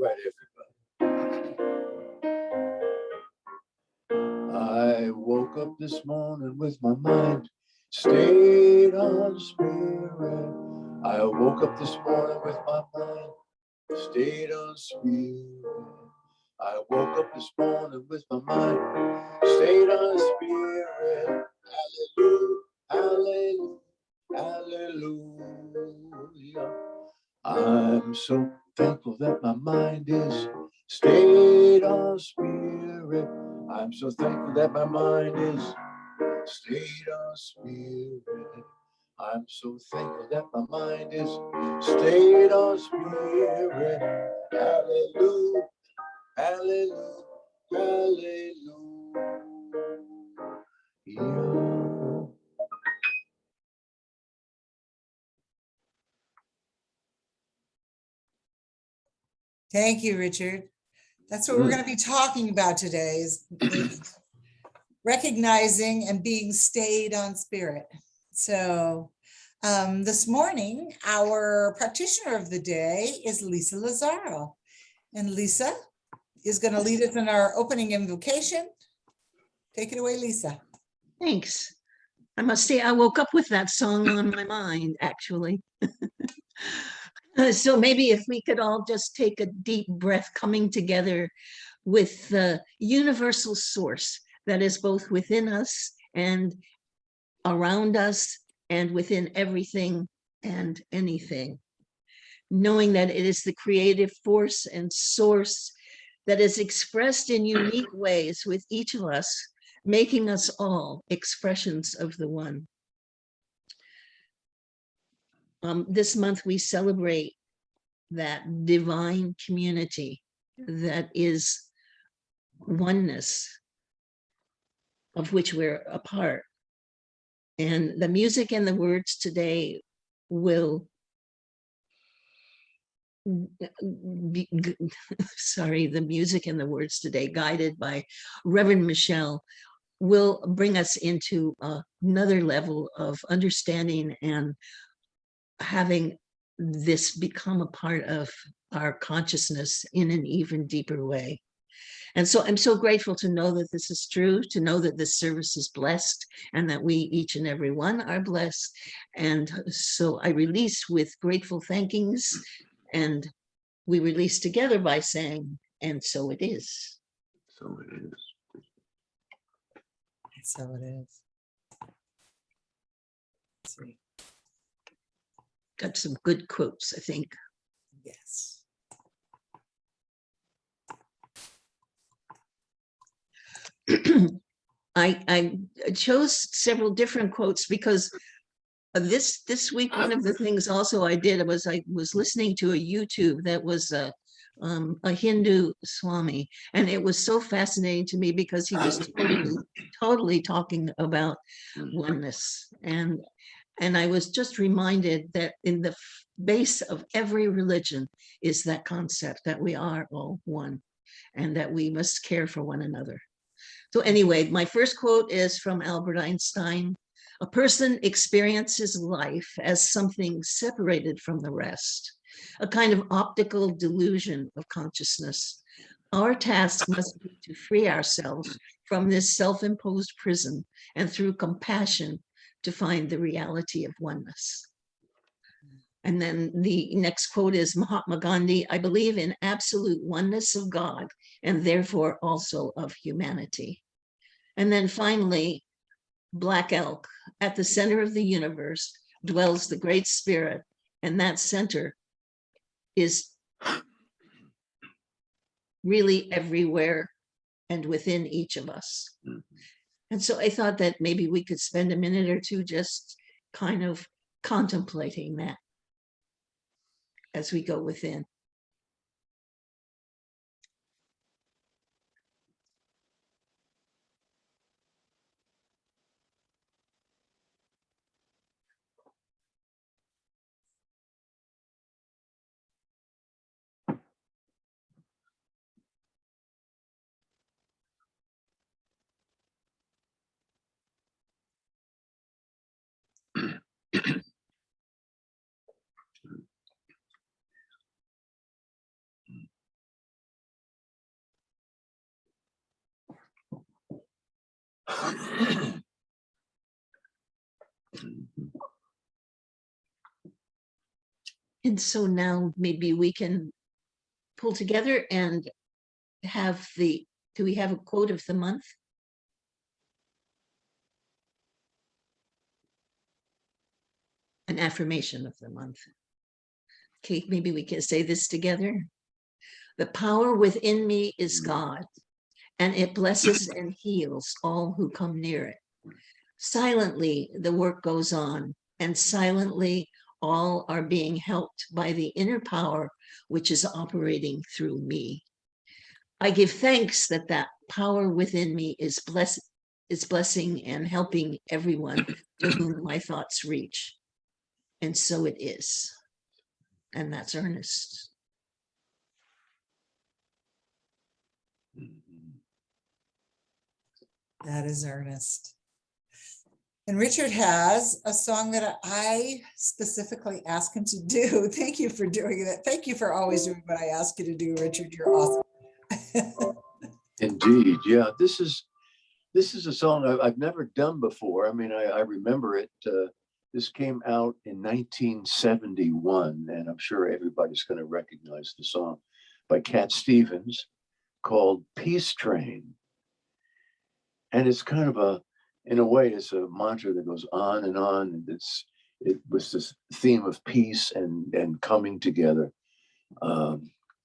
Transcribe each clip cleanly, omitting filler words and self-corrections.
right, everybody. I woke up this morning with my mind stayed on spirit. I woke up this morning with my mind stayed on spirit. I woke up this morning with my mind stayed on spirit. Hallelujah, hallelujah, hallelujah. I'm so thankful that my mind is stayed on spirit. I'm so thankful that my mind is stayed on spirit. I'm so thankful that my mind is stayed on spirit. Hallelujah, hallelujah, hallelujah. Thank you, Richard. That's what we're going to be talking about today is recognizing and being stayed on spirit. So this morning, our practitioner of the day is Lissa Lazaro. And Lissa is going to lead us in our opening invocation. Take it away, Lissa. Thanks. I must say, I woke up with that song on my mind, actually. So maybe if we could all just take a deep breath, coming together with the universal source that is both within us and around us and within everything and anything. Knowing that it is the creative force and source that is expressed in unique ways with each of us, making us all expressions of the one. This month we celebrate that divine community that is oneness, of which we're a part. And the music and the words today will be, the music and the words today, guided by Reverend Michelle, will bring us into another level of understanding and having this become a part of our consciousness in an even deeper way. And so I'm so grateful to know that this is true, to know that this service is blessed and that we, each and every one, are blessed. And so I release with grateful thankings, and we release together by saying, and so it is. So it is. So it is. Let's see. Got some good quotes, I think. Yes. I chose several different quotes because this week, one of the things also I did was I was listening to a YouTube that was a Hindu Swami, and it was so fascinating to me because he was totally talking about oneness, and I was just reminded that in the base of every religion is that concept that we are all one and that we must care for one another. So anyway, my first quote is from Albert Einstein. A person experiences life as something separated from the rest, a kind of optical delusion of consciousness. Our task must be to free ourselves from this self-imposed prison and through compassion to find the reality of oneness. And then the next quote is Mahatma Gandhi, I believe in absolute oneness of God and therefore also of humanity. And then finally, Black Elk, at the center of the universe dwells the Great Spirit, and that center is really everywhere and within each of us. Mm-hmm. And so I thought that maybe we could spend a minute or two just kind of contemplating that as we go within. And so now maybe we can pull together and have do we have a quote of the month? An affirmation of the month. Okay, maybe we can say this together. The power within me is God, and it blesses and heals all who come near it. Silently, the work goes on, and silently, all are being helped by the inner power which is operating through me. I give thanks that that power within me is blessing and helping everyone to whom my thoughts reach. And so it is. And that's Ernest. That is Ernest. And Richard has a song that I specifically asked him to do. Thank you for doing that. Thank you for always doing what I ask you to do, Richard. You're awesome. Indeed, yeah. This is a song I've never done before. I mean, I remember it. This came out in 1971, and I'm sure everybody's going to recognize the song by Cat Stevens called "Peace Train." And it's kind of in a way, it's a mantra that goes on and on. And it was this theme of peace and coming together.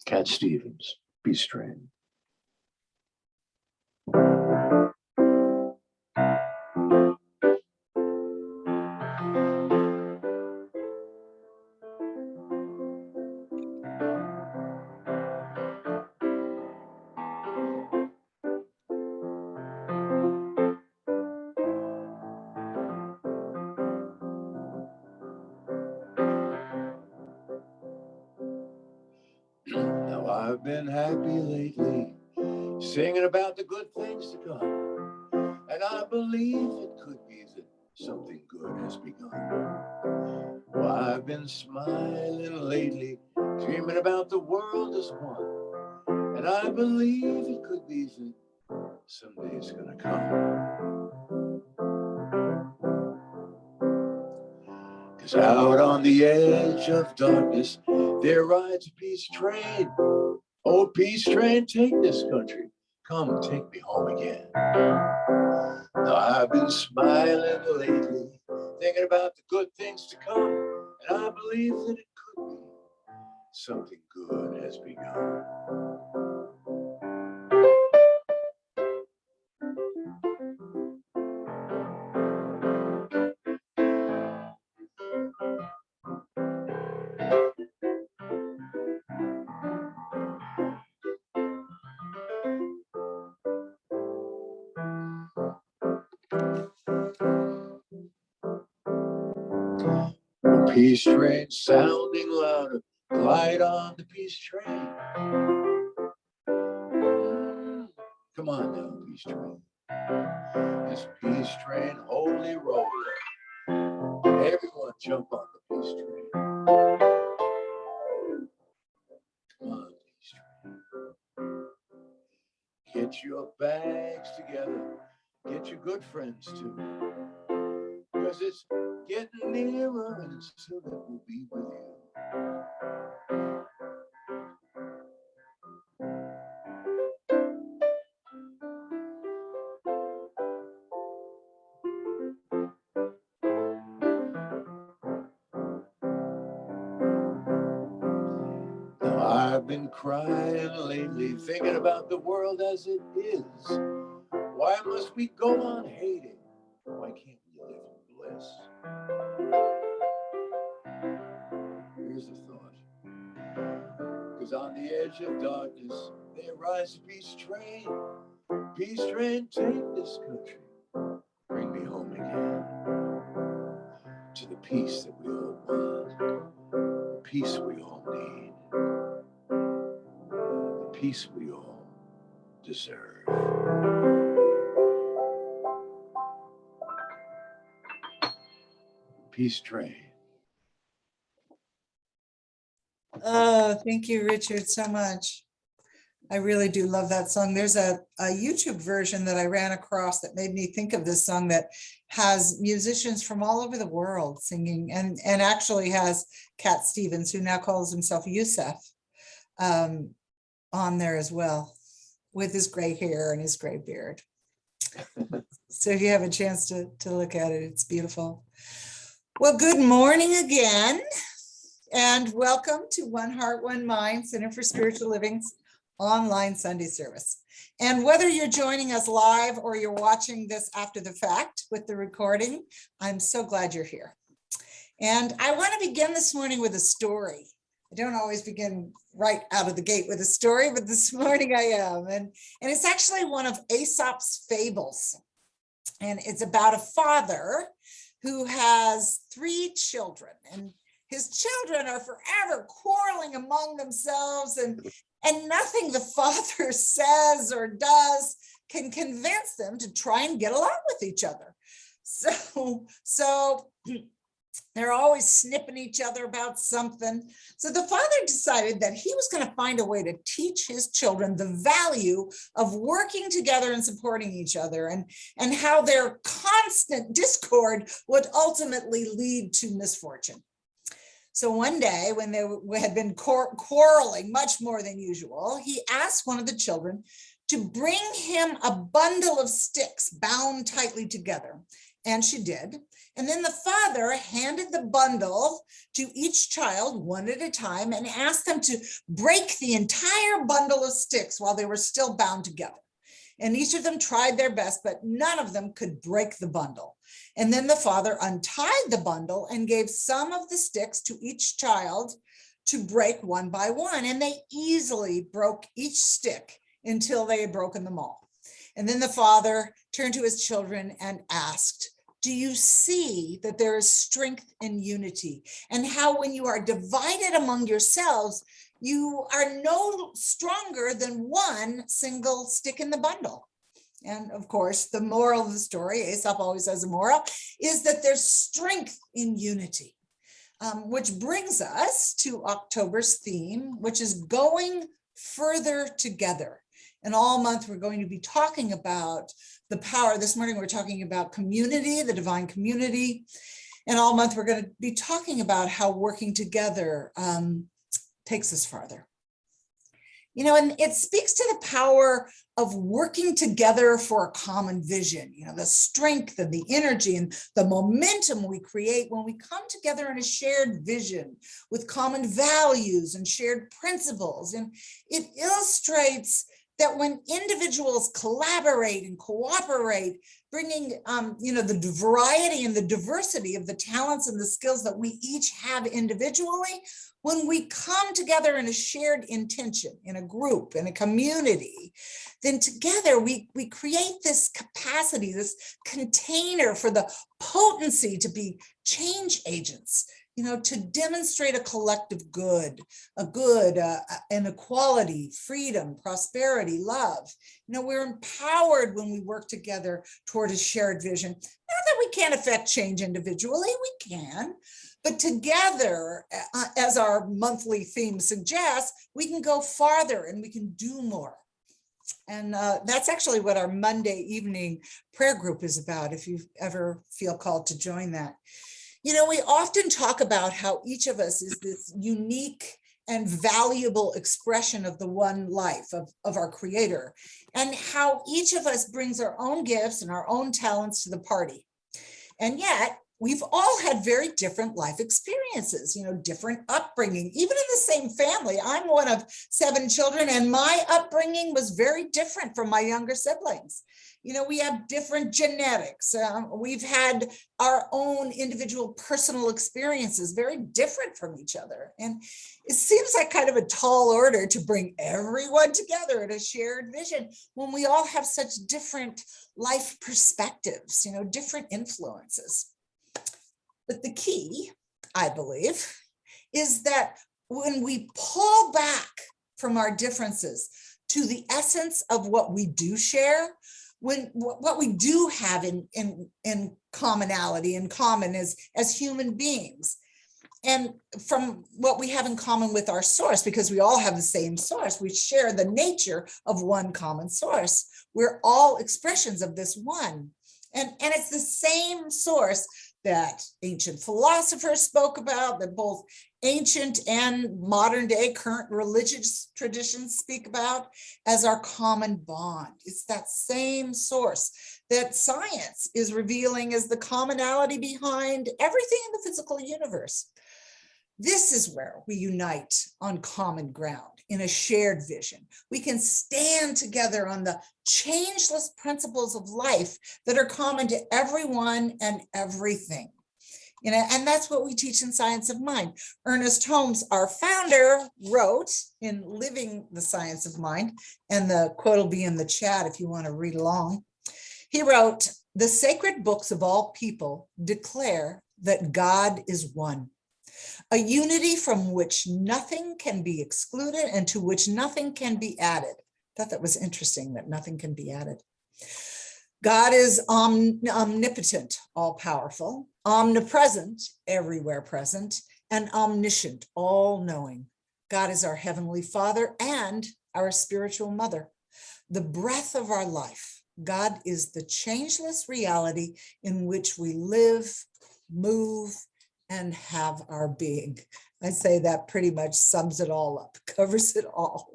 Cat Stevens, Peace Train. Now I've been happy lately, singing about the good things to come. And I believe it could be that something good has begun. Well, I've been smiling lately, dreaming about the world as one. And I believe it could be that someday it's gonna come. 'Cause out on the edge of darkness, there rides a peace train. Oh, peace train, take this country. Come, take me home again. Now I've been smiling lately, thinking about the good things to come. And I believe that it could be something good has begun. Peace train sounding louder, glide on the peace train. Come on now, peace train. This peace train, holy roller. Everyone jump on the peace train. Come on, peace train. Get your bags together. Get your good friends too. Because it's getting nearer and soon it will be with you. Now I've been crying lately, thinking about the world as it is. Why must we go on hating? Why can't we live in bliss? Here's a thought. Because on the edge of darkness, there rides a peace train. Peace train, take this country. Bring me home again. To the peace that we all want. The peace we all need. The peace we all deserve. Peace train. Oh, thank you, Richard, so much. I really do love that song. There's a YouTube version that I ran across that made me think of this song that has musicians from all over the world singing, and actually has Cat Stevens, who now calls himself Yusef, on there as well, with his gray hair and his gray beard. So if you have a chance to look at it, it's beautiful. Well, good morning again, and welcome to One Heart, One Mind, Center for Spiritual Living's online Sunday service. And whether you're joining us live or you're watching this after the fact with the recording, I'm so glad you're here. And I want to begin this morning with a story. I don't always begin right out of the gate with a story, but this morning I am. And it's actually one of Aesop's fables. And it's about a father who has 3 children, and his children are forever quarreling among themselves, and nothing the father says or does can convince them to try and get along with each other. So they're always snipping each other about something. So the father decided that he was going to find a way to teach his children the value of working together and supporting each other, and how their constant discord would ultimately lead to misfortune. So one day, when they had been quarreling much more than usual, he asked one of the children to bring him a bundle of sticks bound tightly together. And she did. And then the father handed the bundle to each child one at a time and asked them to break the entire bundle of sticks while they were still bound together. And each of them tried their best, but none of them could break the bundle. And then the father untied the bundle and gave some of the sticks to each child to break one by one. And they easily broke each stick until they had broken them all. And then the father turned to his children and asked, "Do you see that there is strength in unity? And how when you are divided among yourselves, you are no stronger than one single stick in the bundle?" And of course, the moral of the story, Aesop always has a moral, is that there's strength in unity, which brings us to October's theme, which is going further together. And all month, we're going to be talking about the power. This morning, we're talking about community, the divine community. And all month, we're going to be talking about how working together takes us farther. You know, and it speaks to the power of working together for a common vision, you know, the strength and the energy and the momentum we create when we come together in a shared vision with common values and shared principles. And it illustrates that when individuals collaborate and cooperate, bringing, the variety and the diversity of the talents and the skills that we each have individually, when we come together in a shared intention, in a group, in a community, then together we create this capacity, this container for the potency to be change agents, you know, to demonstrate a collective good, an equality, freedom, prosperity, love. You know, we're empowered when we work together toward a shared vision. Not that we can't affect change individually, we can. But together, as our monthly theme suggests, we can go farther and we can do more. And that's actually what our Monday evening prayer group is about, if you ever feel called to join that. You know, we often talk about how each of us is this unique and valuable expression of the one life of our Creator, and how each of us brings our own gifts and our own talents to the party. And yet, we've all had very different life experiences, you know, different upbringing, even in the same family. I'm one of 7 children, and my upbringing was very different from my younger siblings. You know, we have different genetics. We've had our own individual personal experiences, very different from each other. And it seems like kind of a tall order to bring everyone together in a shared vision when we all have such different life perspectives, you know, different influences. But the key, I believe, is that when we pull back from our differences to the essence of what we do share, what we do have in commonality, in common as human beings, and from what we have in common with our source, because we all have the same source, we share the nature of one common source. We're all expressions of this one. And it's the same source that ancient philosophers spoke about, that both ancient and modern day current religious traditions speak about as our common bond. It's that same source that science is revealing as the commonality behind everything in the physical universe. This is where we unite on common ground in a shared vision. We can stand together on the changeless principles of life that are common to everyone and everything. And that's what we teach in Science of Mind. Ernest Holmes, our founder, wrote in Living the Science of Mind, and the quote will be in the chat if you want to read along. He wrote, "The sacred books of all people declare that God is one, a unity from which nothing can be excluded and to which nothing can be added." I thought that was interesting, that nothing can be added. God is omnipotent, all powerful, omnipresent, everywhere present, and omniscient, all knowing. God is our heavenly Father and our spiritual mother, the breath of our life. God is the changeless reality in which we live, move, and have our being. I say that pretty much sums it all up, covers it all.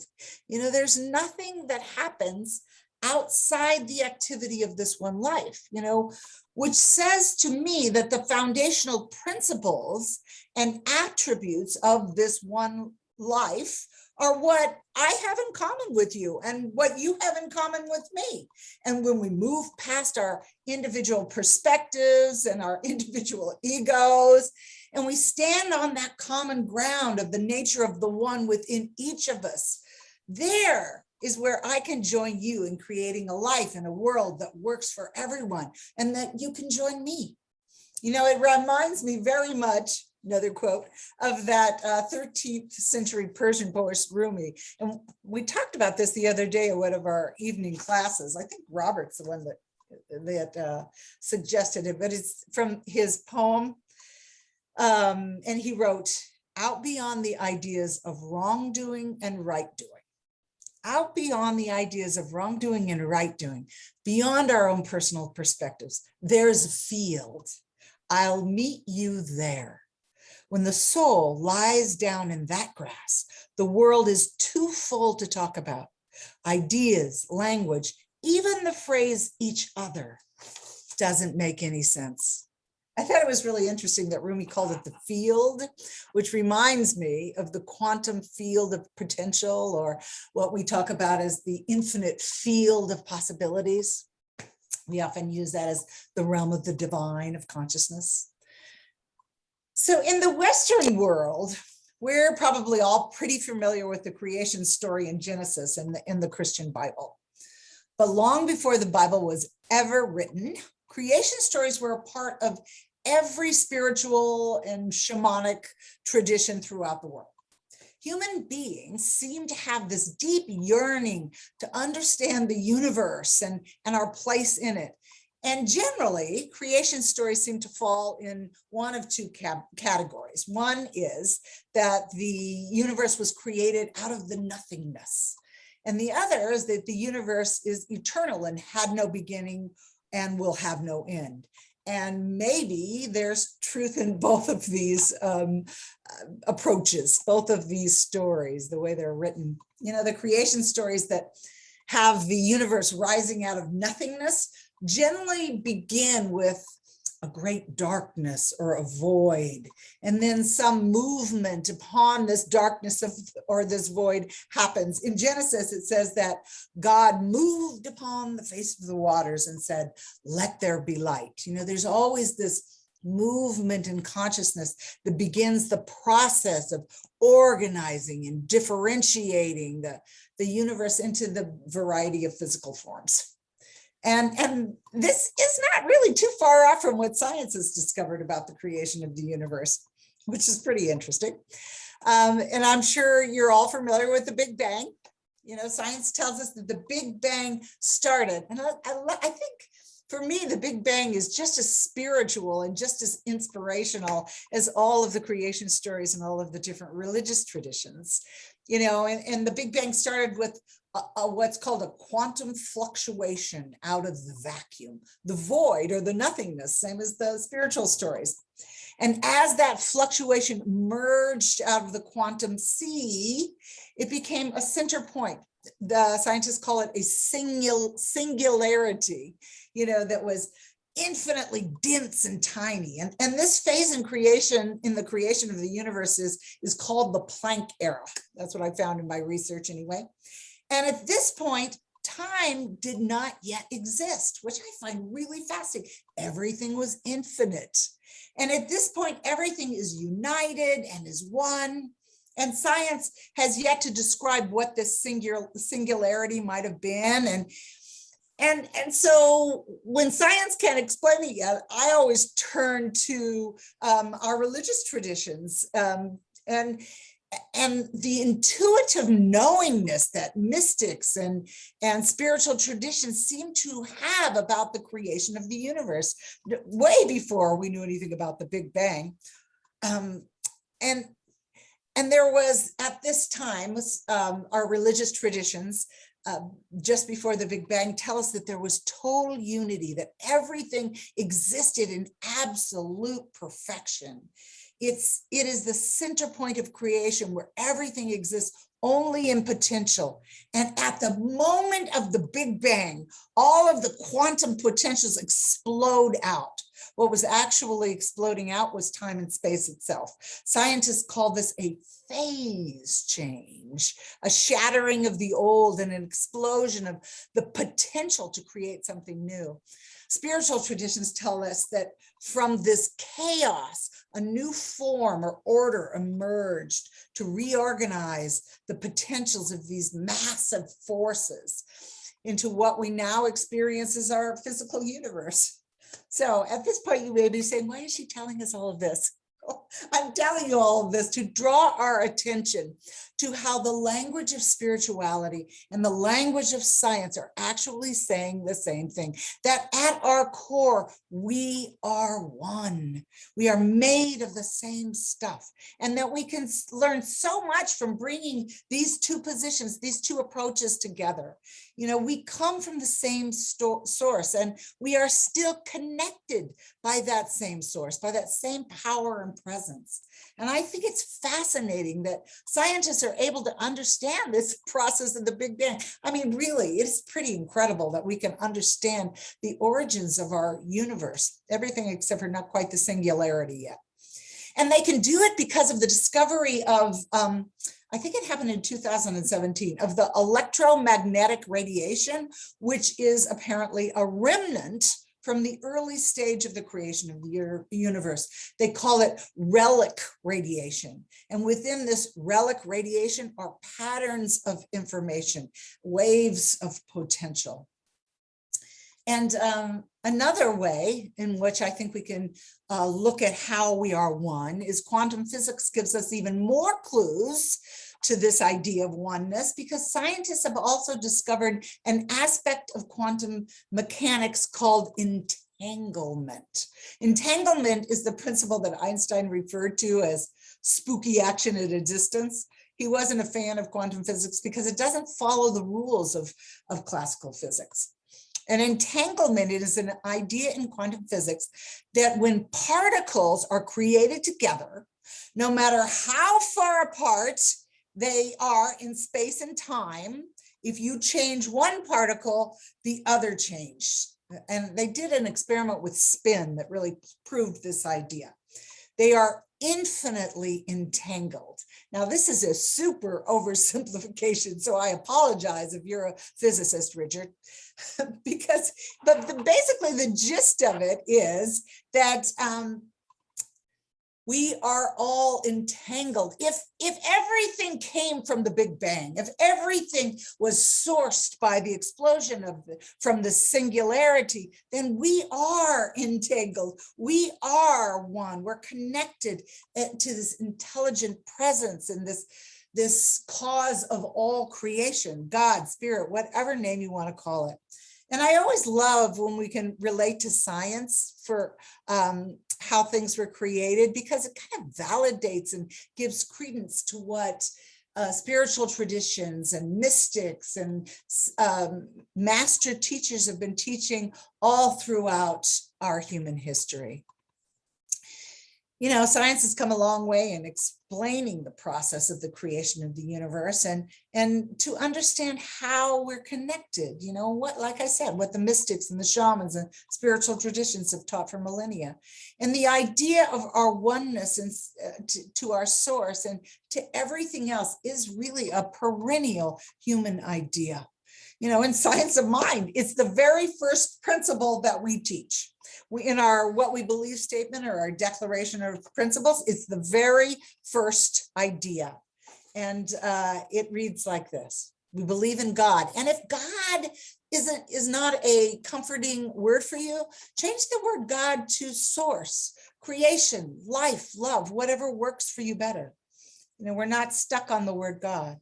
There's nothing that happens outside the activity of this one life, which says to me that the foundational principles and attributes of this one life are what I have in common with you and what you have in common with me. And when we move past our individual perspectives and our individual egos, and we stand on that common ground of the nature of the one within each of us, there is where I can join you in creating a life and a world that works for everyone, and that you can join me. It reminds me very much, another quote, of that 13th century Persian poet Rumi. And we talked about this the other day in one of our evening classes. I think Robert's the one that suggested it, but it's from his poem. And he wrote, "Out beyond the ideas of wrongdoing and right doing, out beyond the ideas of wrongdoing and right doing, beyond our own personal perspectives, there's a field. I'll meet you there. When the soul lies down in that grass, the world is too full to talk about. Ideas, language, even the phrase each other doesn't make any sense." I thought it was really interesting that Rumi called it the field, which reminds me of the quantum field of potential, or what we talk about as the infinite field of possibilities. We often use that as the realm of the divine, of consciousness. So in the Western world, we're probably all pretty familiar with the creation story in Genesis and in the Christian Bible. But long before the Bible was ever written, creation stories were a part of every spiritual and shamanic tradition throughout the world. Human beings seem to have this deep yearning to understand the universe and our place in it. And generally, creation stories seem to fall in one of two categories. One is that the universe was created out of the nothingness. And the other is that the universe is eternal and had no beginning and will have no end. And maybe there's truth in both of these approaches, both of these stories, the way they're written. The creation stories that have the universe rising out of nothingness generally begin with a great darkness or a void, and then some movement upon this darkness or this void happens. In Genesis, it says that God moved upon the face of the waters and said, "Let there be light." There's always this movement in consciousness that begins the process of organizing and differentiating the universe into the variety of physical forms. And this is not really too far off from what science has discovered about the creation of the universe, which is pretty interesting. And I'm sure you're all familiar with the Big Bang. Science tells us that the Big Bang started. And I think for me, the Big Bang is just as spiritual and just as inspirational as all of the creation stories and all of the different religious traditions. And the Big Bang started with what's called a quantum fluctuation out of the vacuum, the void or the nothingness, same as the spiritual stories. And as that fluctuation merged out of the quantum sea, it became a center point. The scientists call it a singularity, that was infinitely dense and tiny. And this phase in the creation of the universe is called the Planck Era. That's what I found in my research anyway. And at this point, time did not yet exist, which I find really fascinating. Everything was infinite. And at this point, everything is united and is one. And science has yet to describe what this singularity might have been. And so when science can't explain it yet, I always turn to our religious traditions and the intuitive knowingness that mystics and spiritual traditions seem to have about the creation of the universe, way before we knew anything about the Big Bang. And there was, at this time, our religious traditions, just before the Big Bang, tell us that there was total unity, that everything existed in absolute perfection. It is the center point of creation where everything exists only in potential. And at the moment of the Big Bang, all of the quantum potentials explode out. What was actually exploding out was time and space itself. Scientists call this a phase change, a shattering of the old and an explosion of the potential to create something new. Spiritual traditions tell us that from this chaos, a new form or order emerged to reorganize the potentials of these massive forces into what we now experience as our physical universe. So at this point, you may be saying, why is she telling us all of this? I'm telling you all of this to draw our attention to how the language of spirituality and the language of science are actually saying the same thing, that at our core, we are one. We are made of the same stuff, and that we can learn so much from bringing these two positions, these two approaches together. We come from the same source, and we are still connected by that same source, by that same power and presence. And I think it's fascinating that scientists are able to understand this process of the Big Bang. I mean, really, it's pretty incredible that we can understand the origins of our universe, everything except for not quite the singularity yet. And they can do it because of the discovery of, I think it happened in 2017, of the electromagnetic radiation, which is apparently a remnant from the early stage of the creation of the universe. They call it relic radiation. And within this relic radiation are patterns of information, waves of potential. And another way in which I think we can look at how we are one is quantum physics gives us even more clues to this idea of oneness, because scientists have also discovered an aspect of quantum mechanics called entanglement. Entanglement is the principle that Einstein referred to as spooky action at a distance. He wasn't a fan of quantum physics because it doesn't follow the rules of classical physics. An entanglement is an idea in quantum physics that when particles are created together, no matter how far apart they are in space and time, if you change one particle, the other changes. And they did an experiment with spin that really proved this idea. They are infinitely entangled. Now, this is a super oversimplification, so I apologize if you're a physicist, Richard, but basically the gist of it is that we are all entangled. If everything came from the Big Bang, if everything was sourced by the explosion from the singularity, then we are entangled. We are one. We're connected to this intelligent presence and this cause of all creation, God, spirit, whatever name you want to call it. And I always love when we can relate to science for how things were created, because it kind of validates and gives credence to what spiritual traditions and mystics and master teachers have been teaching all throughout our human history. You know, science has come a long way in explaining the process of the creation of the universe and to understand how we're connected, you know, what, like I said, what the mystics and the shamans and spiritual traditions have taught for millennia. And the idea of our oneness and to our source and to everything else is really a perennial human idea. You know, in Science of Mind, it's the very first principle that we teach. In our what we believe statement or our declaration of principles, it's the very first idea. And it reads like this: we believe in God. And if God is not a comforting word for you, change the word God to source, creation, life, love, whatever works for you better. You know, we're not stuck on the word God.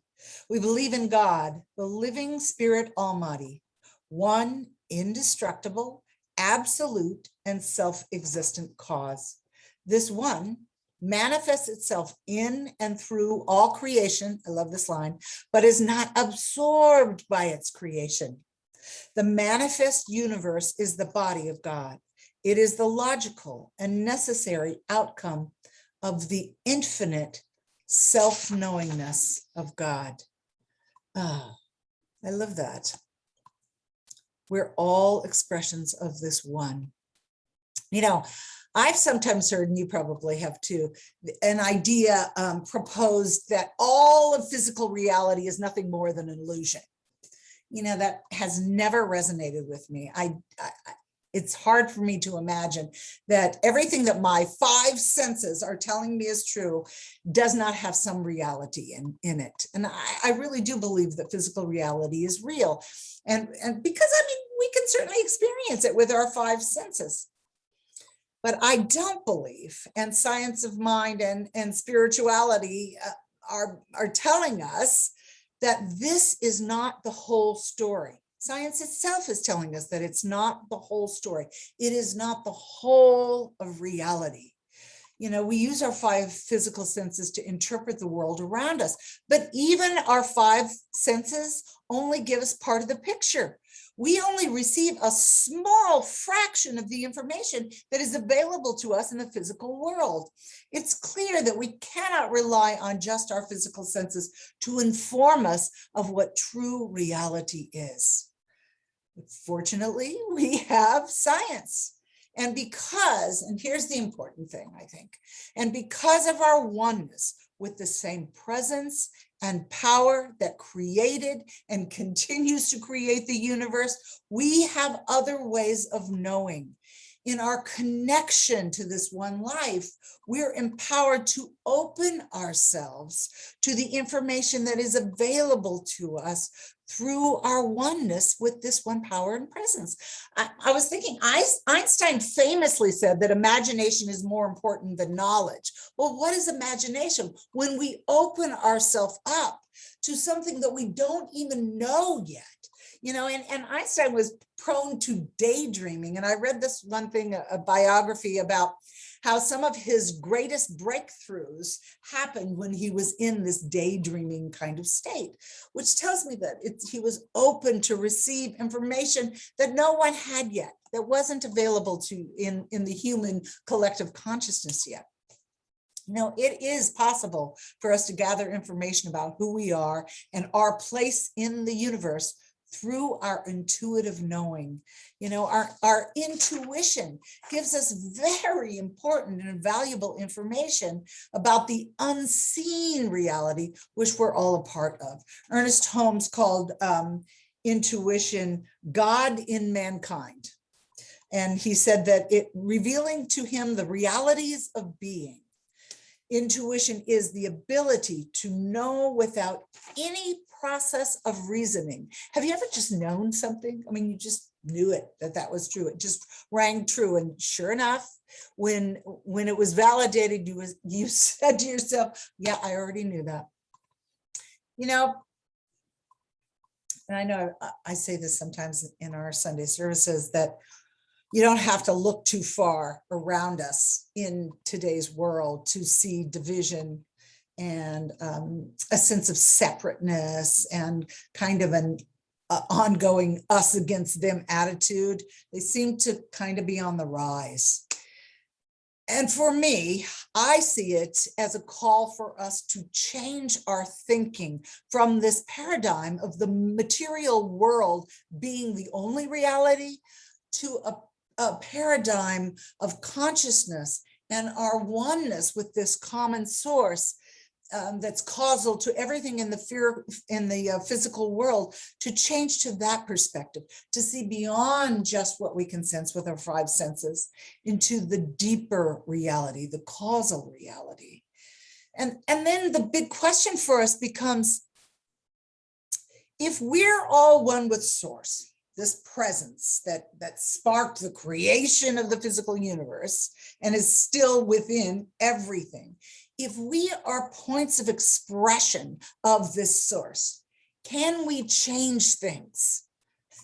We believe in God, the living Spirit Almighty, one indestructible, absolute, and self-existent cause. This one manifests itself in and through all creation, I love this line, but is not absorbed by its creation. The manifest universe is the body of God. It is the logical and necessary outcome of the infinite self-knowingness of God. Ah, I love that. We're all expressions of this one. You know, I've sometimes heard, and you probably have too, an idea proposed that all of physical reality is nothing more than an illusion. You know, that has never resonated with me. It's hard for me to imagine that everything that my five senses are telling me is true does not have some reality in it. And I really do believe that physical reality is real. And because, I mean, we can certainly experience it with our five senses. But I don't believe, and Science of Mind and spirituality are telling us that this is not the whole story. Science itself is telling us that it's not the whole story. It is not the whole of reality. You know, we use our five physical senses to interpret the world around us, but even our five senses only give us part of the picture. We only receive a small fraction of the information that is available to us in the physical world. It's clear that we cannot rely on just our physical senses to inform us of what true reality is. But fortunately, we have science. And because, and here's the important thing, I think, and because of our oneness with the same presence and power that created and continues to create the universe, we have other ways of knowing. In our connection to this one life, we're empowered to open ourselves to the information that is available to us through our oneness with this one power and presence. I was thinking, Einstein famously said that imagination is more important than knowledge. Well, what is imagination? When we open ourselves up to something that we don't even know yet. You know, and Einstein was prone to daydreaming. And I read this one thing, a biography about how some of his greatest breakthroughs happened when he was in this daydreaming kind of state, which tells me that he was open to receive information that no one had yet, that wasn't available to in the human collective consciousness yet. You know, it is possible for us to gather information about who we are and our place in the universe through our intuitive knowing. You know, our intuition gives us very important and valuable information about the unseen reality, which we're all a part of. Ernest Holmes called intuition God in mankind. And he said that it revealing to him the realities of being. Intuition is the ability to know without any process of reasoning. Have you ever just known something? I mean, you just knew it, that was true. It just rang true. And sure enough, when it was validated, you said to yourself, yeah, I already knew that. You know, And I know I say this sometimes in our Sunday services, that you don't have to look too far around us in today's world to see division and a sense of separateness and kind of an ongoing us against them attitude. They seem to kind of be on the rise. And for me, I see it as a call for us to change our thinking from this paradigm of the material world being the only reality to a paradigm of consciousness and our oneness with this common source that's causal to everything in the physical world, to change to that perspective, to see beyond just what we can sense with our five senses into the deeper reality, the causal reality. And then the big question for us becomes, if we're all one with source, this presence that sparked the creation of the physical universe and is still within everything, if we are points of expression of this source, can we change things?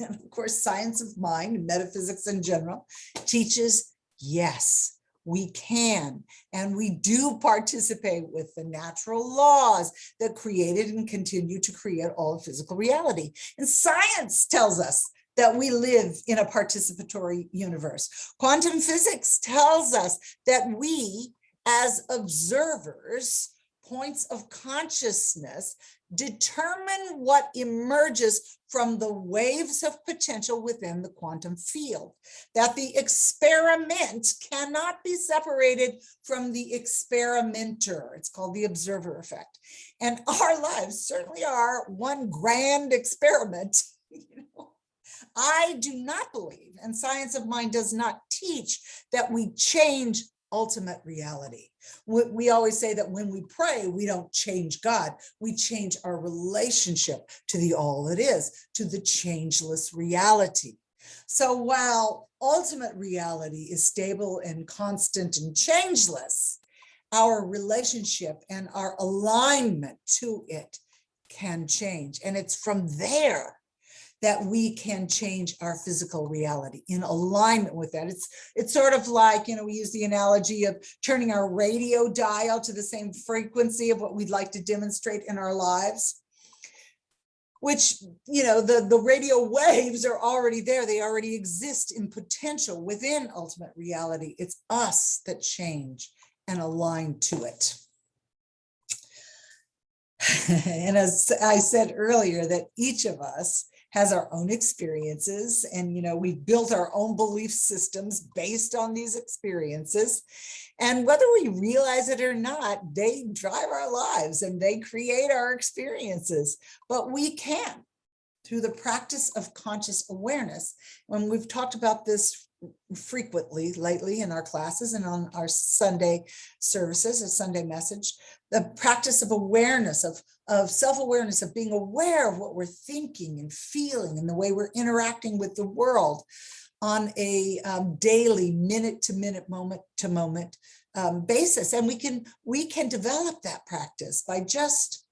And of course, science of mind and metaphysics in general teaches, yes, we can. And we do participate with the natural laws that created and continue to create all of physical reality. And science tells us that we live in a participatory universe. Quantum physics tells us that we, as observers, points of consciousness, determine what emerges from the waves of potential within the quantum field, that the experiment cannot be separated from the experimenter. It's called the observer effect. And our lives certainly are one grand experiment. I do not believe, and science of mind does not teach, that we change ultimate reality. We always say that when we pray, we don't change God, we change our relationship to the all that is, to the changeless reality. So while ultimate reality is stable and constant and changeless, our relationship and our alignment to it can change. And it's from there that we can change our physical reality in alignment with that. It's sort of like, we use the analogy of turning our radio dial to the same frequency of what we'd like to demonstrate in our lives, which, the radio waves are already there. They already exist in potential within ultimate reality. It's us that change and align to it. And as I said earlier, that each of us has our own experiences, and we've built our own belief systems based on these experiences, and whether we realize it or not, they drive our lives and they create our experiences. But we can, through the practice of conscious awareness, when we've talked about this frequently lately in our classes and on our Sunday services, a Sunday message, the practice of awareness, of self-awareness, of being aware of what we're thinking and feeling and the way we're interacting with the world on a daily, minute-to-minute, moment-to-moment basis. And we can develop that practice by just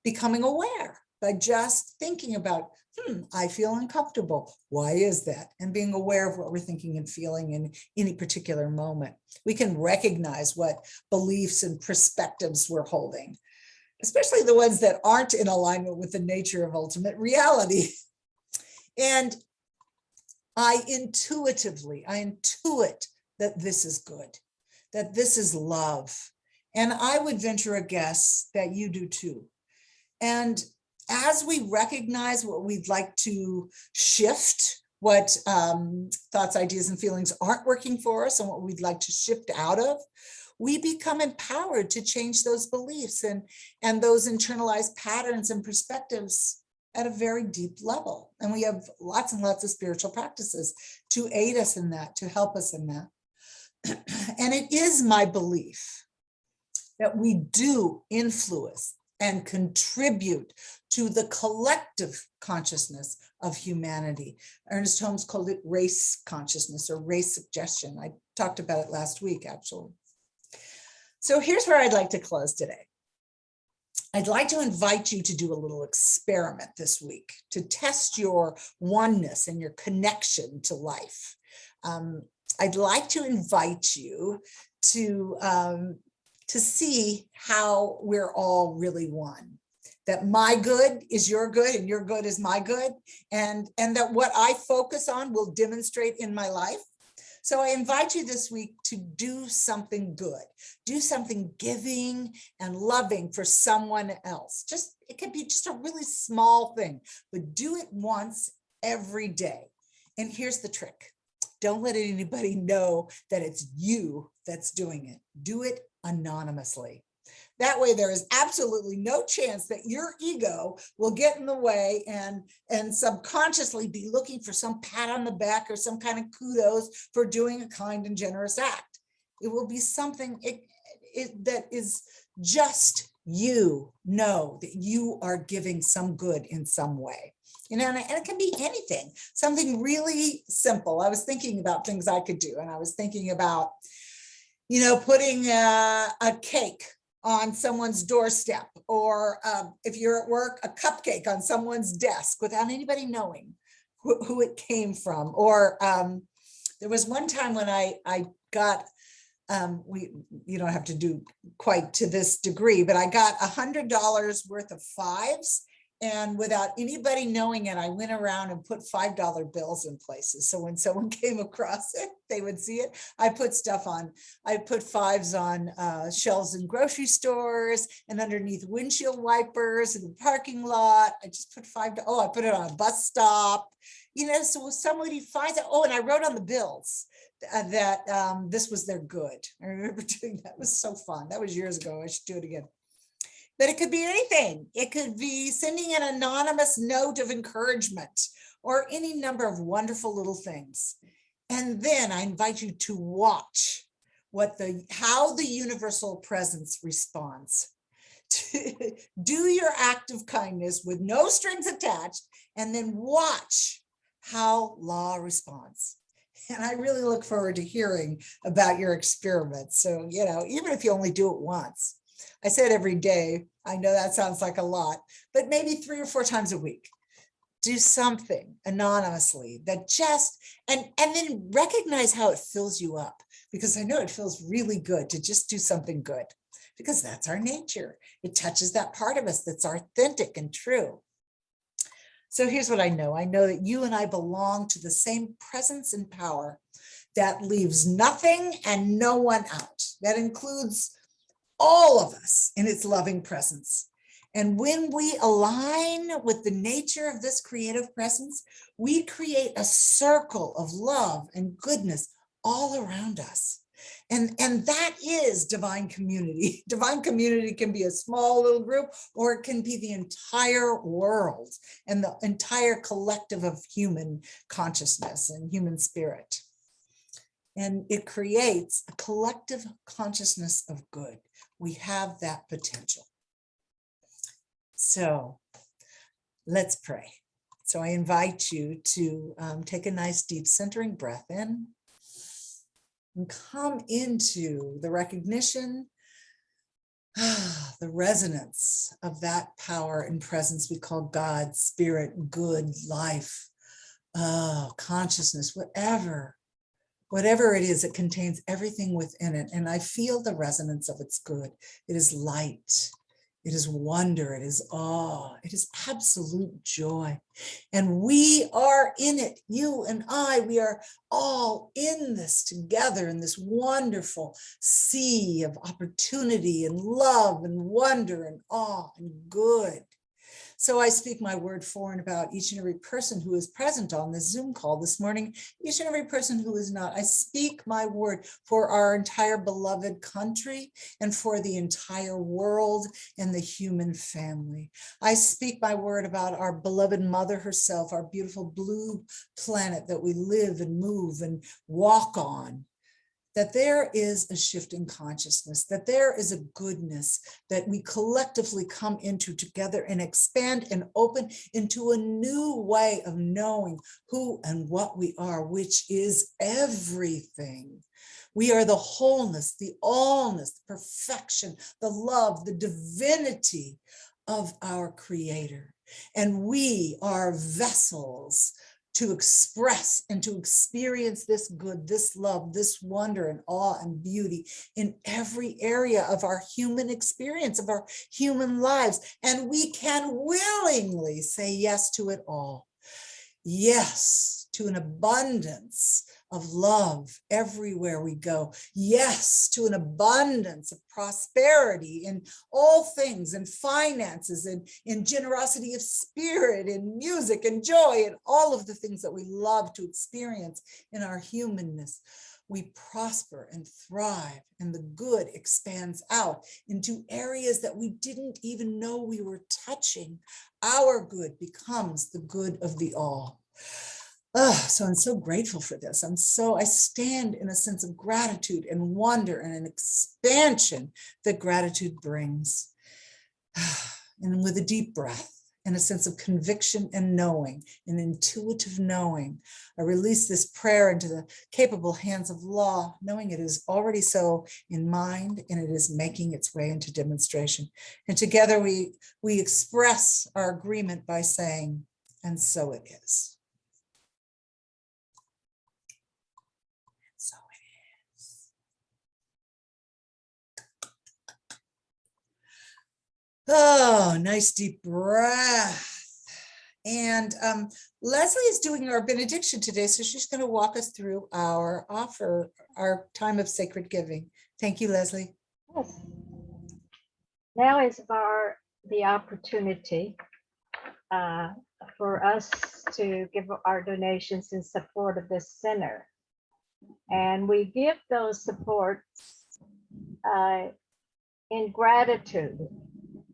becoming aware, by just thinking about, I feel uncomfortable. Why is that? And being aware of what we're thinking and feeling in any particular moment. We can recognize what beliefs and perspectives we're holding, especially the ones that aren't in alignment with the nature of ultimate reality. And I intuit that this is good, that this is love. And I would venture a guess that you do too. And as we recognize what we'd like to shift, what thoughts, ideas, and feelings aren't working for us and what we'd like to shift out of, we become empowered to change those beliefs and those internalized patterns and perspectives at a very deep level. And we have lots and lots of spiritual practices to aid us in that, to help us in that. And it is my belief that we do influence and contribute to the collective consciousness of humanity. Ernest Holmes called it race consciousness or race suggestion. I talked about it last week, actually. So here's where I'd like to close today. I'd like to invite you to do a little experiment this week to test your oneness and your connection to life. I'd like to invite you to see how we're all really one. That my good is your good and your good is my good, and that what I focus on will demonstrate in my life. So I invite you this week to do something good, do something giving and loving for someone else. It could be just a really small thing, but do it once every day. And here's the trick. Don't let anybody know that it's you that's doing it. Do it anonymously. That way, there is absolutely no chance that your ego will get in the way and subconsciously be looking for some pat on the back or some kind of kudos for doing a kind and generous act. It will be something that is just you know that you are giving some good in some way. And it can be anything, something really simple. I was thinking about things I could do, and I was thinking about, putting a cake on someone's doorstep, or if you're at work, a cupcake on someone's desk without anybody knowing who it came from. Or there was one time when I got, you don't have to do quite to this degree, but I got $100 worth of fives. And without anybody knowing it, I went around and put $5 bills in places. So when someone came across it, they would see it. I put fives on shelves in grocery stores and underneath windshield wipers in the parking lot. I just put $5. Oh, I put it on a bus stop. So somebody finds it. Oh, and I wrote on the bills that this was their good. I remember doing that. It was so fun. That was years ago. I should do it again. But it could be anything. It could be sending an anonymous note of encouragement or any number of wonderful little things. And then I invite you to watch how the universal presence responds. Do your act of kindness with no strings attached, and then watch how law responds. And I really look forward to hearing about your experiments. So, even if you only do it once. I said every day. I know that sounds like a lot, but maybe 3 or 4 times a week. Do something anonymously that and then recognize how it fills you up, because I know it feels really good to just do something good, because that's our nature. It touches that part of us that's authentic and true. So here's what I know. I know that you and I belong to the same presence and power that leaves nothing and no one out. That includes all of us in its loving presence. And when we align with the nature of this creative presence, we create a circle of love and goodness all around us. And that is divine community. Divine community can be a small little group, or it can be the entire world and the entire collective of human consciousness and human spirit. And it creates a collective consciousness of good. We have that potential. So let's pray. So I invite you to take a nice deep centering breath in and come into the recognition, the resonance of that power and presence we call God, spirit, good, life, consciousness, whatever it is, it contains everything within it. And I feel the resonance of its good. It is light. It is wonder. It is awe. It is absolute joy. And we are in it. You and I, we are all in this together, in this wonderful sea of opportunity and love and wonder and awe and good. So I speak my word for and about each and every person who is present on this Zoom call this morning, each and every person who is not. I speak my word for our entire beloved country and for the entire world and the human family. I speak my word about our beloved mother herself, our beautiful blue planet that we live and move and walk on. That there is a shift in consciousness, that there is a goodness that we collectively come into together and expand and open into a new way of knowing who and what we are, which is everything. We are the wholeness, the allness, the perfection, the love, the divinity of our Creator. And we are vessels to express and to experience this good, this love, this wonder and awe and beauty in every area of our human experience, of our human lives. And we can willingly say yes to it all. Yes to an abundance of love everywhere we go. Yes to an abundance of prosperity in all things, in finances, in generosity of spirit, in music and joy, and all of the things that we love to experience in our humanness. We prosper and thrive, and the good expands out into areas that we didn't even know we were touching. Our good becomes the good of the all. So I'm so grateful for this. I stand in a sense of gratitude and wonder and an expansion that gratitude brings. And with a deep breath and a sense of conviction and knowing, an intuitive knowing, I release this prayer into the capable hands of law, knowing it is already so in mind and it is making its way into demonstration. And together we express our agreement by saying, and so it is. So it is. Oh, nice deep breath. And Leslie is doing our benediction today, so she's going to walk us through our time of sacred giving. Thank you, Leslie. Yes. Now is the opportunity for us to give our donations in support of this center. And we give those supports in gratitude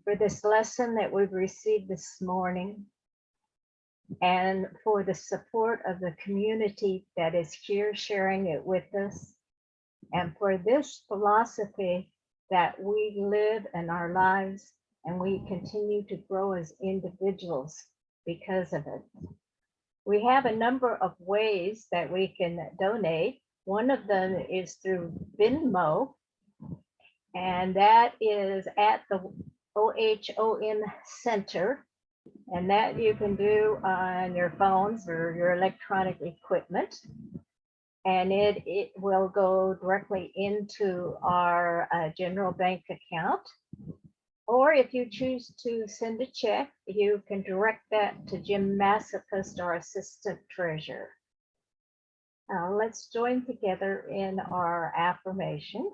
for this lesson that we've received this morning, and for the support of the community that is here sharing it with us, and for this philosophy that we live in our lives, and we continue to grow as individuals because of it. We have a number of ways that we can donate. One of them is through Venmo, and that is at the OHOM Center, and that you can do on your phones or your electronic equipment. And it will go directly into our general bank account. Or if you choose to send a check, you can direct that to Jim Massacus, our Assistant Treasurer. Let's join together in our affirmation.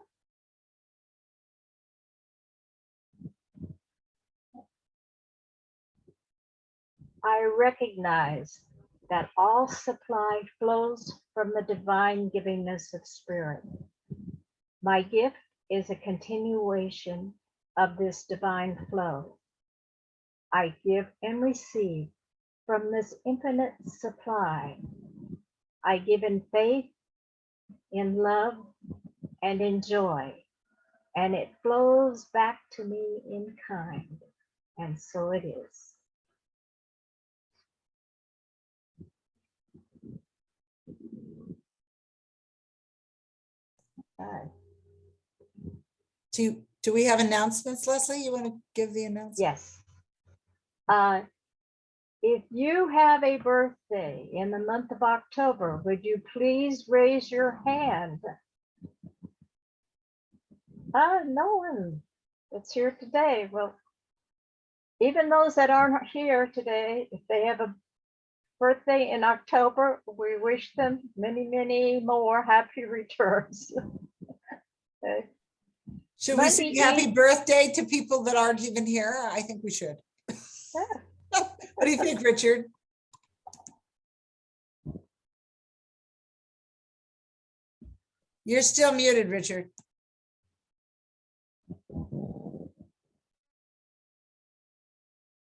I recognize that all supply flows from the divine givingness of spirit. My gift is a continuation of this divine flow. I give and receive from this infinite supply. I give in faith, in love, and in joy, and it flows back to me in kind, and so it is. Do we have announcements, Leslie? You want to give the announcement? Yes. If you have a birthday in the month of October, would you please raise your hand? No one that's here today. Well, even those that aren't here today, if they have a birthday in October, we wish them many, many more happy returns. Okay. Should we sing happy birthday to people that aren't even here? I think we should. Yeah. What do you think, Richard? You're still muted, Richard.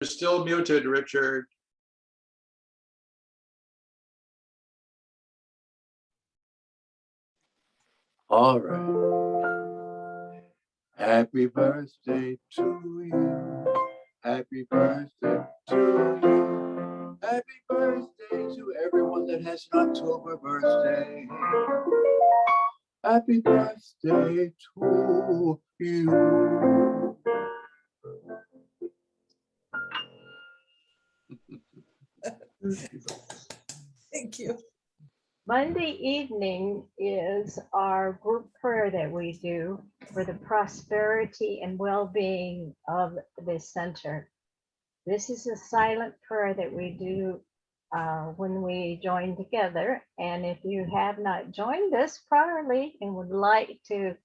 You're still muted, Richard. All right. Happy birthday to you. Happy birthday to you. Happy birthday to everyone that has an October birthday. Happy birthday to you. Thank you. Monday evening is our group prayer that we do for the prosperity and well-being of the center. This is a silent prayer that we do when we join together. And if you have not joined us priorly and would like to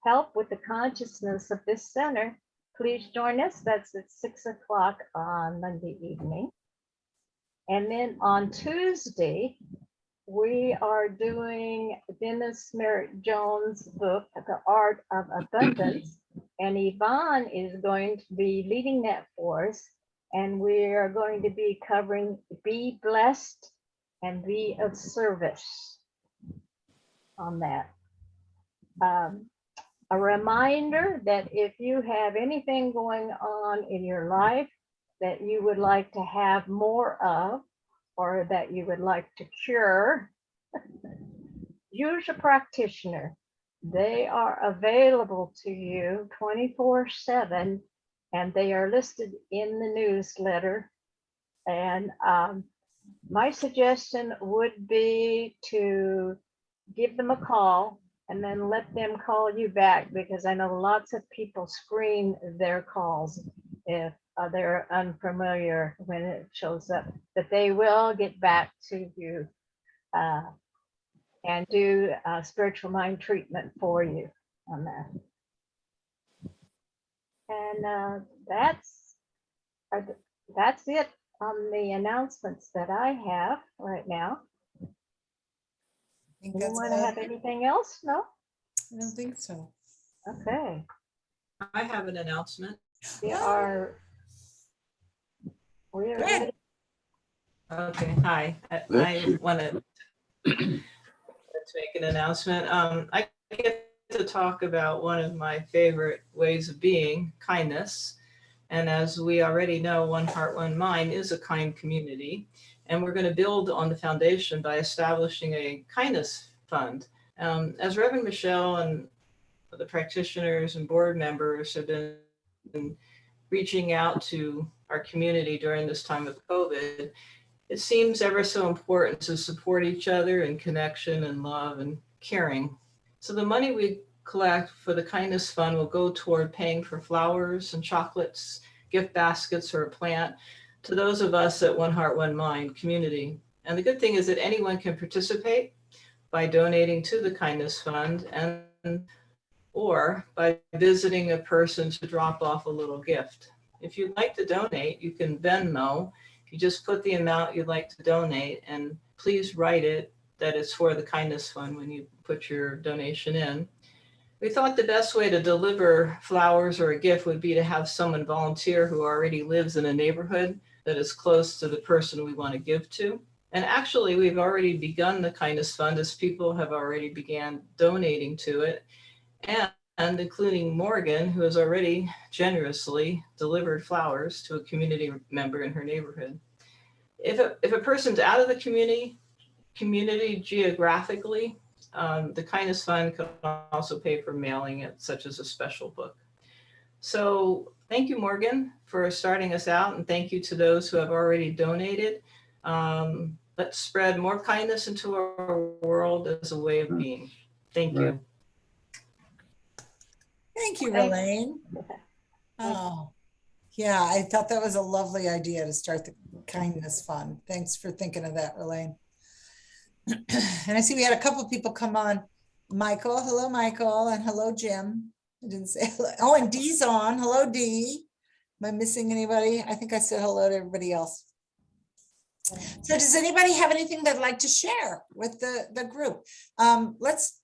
help with the consciousness of this center, please join us. That's at 6 o'clock on Monday evening. And then on Tuesday, we are doing Dennis Merritt Jones' book, The Art of Abundance. And Yvonne is going to be leading that for us. And we are going to be covering Be Blessed and Be of Service on that. A reminder that if you have anything going on in your life that you would like to have more of, or that you would like to cure, use a practitioner. They are available to you 24/7, and they are listed in the newsletter. And my suggestion would be to give them a call and then let them call you back, because I know lots of people screen their calls if they're unfamiliar when it shows up, but they will get back to you and do spiritual mind treatment for you on that. And that's it on the announcements that I have right now. I think that's Anyone have it. anything else? No? I don't think so. Okay. I have an announcement. We are Go ahead. ready. Okay, hi. I want to make an announcement. I get to talk about one of my favorite ways of being, kindness. And as we already know, One Heart, One Mind is a kind community. And we're going to build on the foundation by establishing a kindness fund. As Reverend Michelle and the practitioners and board members have been reaching out to our community during this time of COVID, it seems ever so important to support each other in connection and love and caring. So the money we collect for the Kindness Fund will go toward paying for flowers and chocolates, gift baskets, or a plant to those of us at One Heart, One Mind community. And the good thing is that anyone can participate by donating to the Kindness Fund or by visiting a person to drop off a little gift. If you'd like to donate, you can Venmo. You just put the amount you'd like to donate, and please write it that it's for the Kindness Fund when you put your donation in. We thought the best way to deliver flowers or a gift would be to have someone volunteer who already lives in a neighborhood that is close to the person we want to give to. And actually, we've already begun the Kindness Fund as people have already began donating to it, and including Morgan, who has already generously delivered flowers to a community member in her neighborhood. If a person's out of the community geographically, the Kindness Fund can also pay for mailing it, such as a special book. So thank you, Morgan, for starting us out, and thank you to those who have already donated. Let's spread more kindness into our world as a way of being. Thank you. Thank you, Thanks. Relaine. Oh, yeah, I thought that was a lovely idea to start the Kindness Fund. Thanks for thinking of that, Relaine. And I see we had a couple people come on. Michael, hello, Michael, and hello, Jim. I didn't say hello. Oh, and Dee's on. Hello, Dee. Am I missing anybody? I think I said hello to everybody else. So does anybody have anything they'd like to share with the group? Let's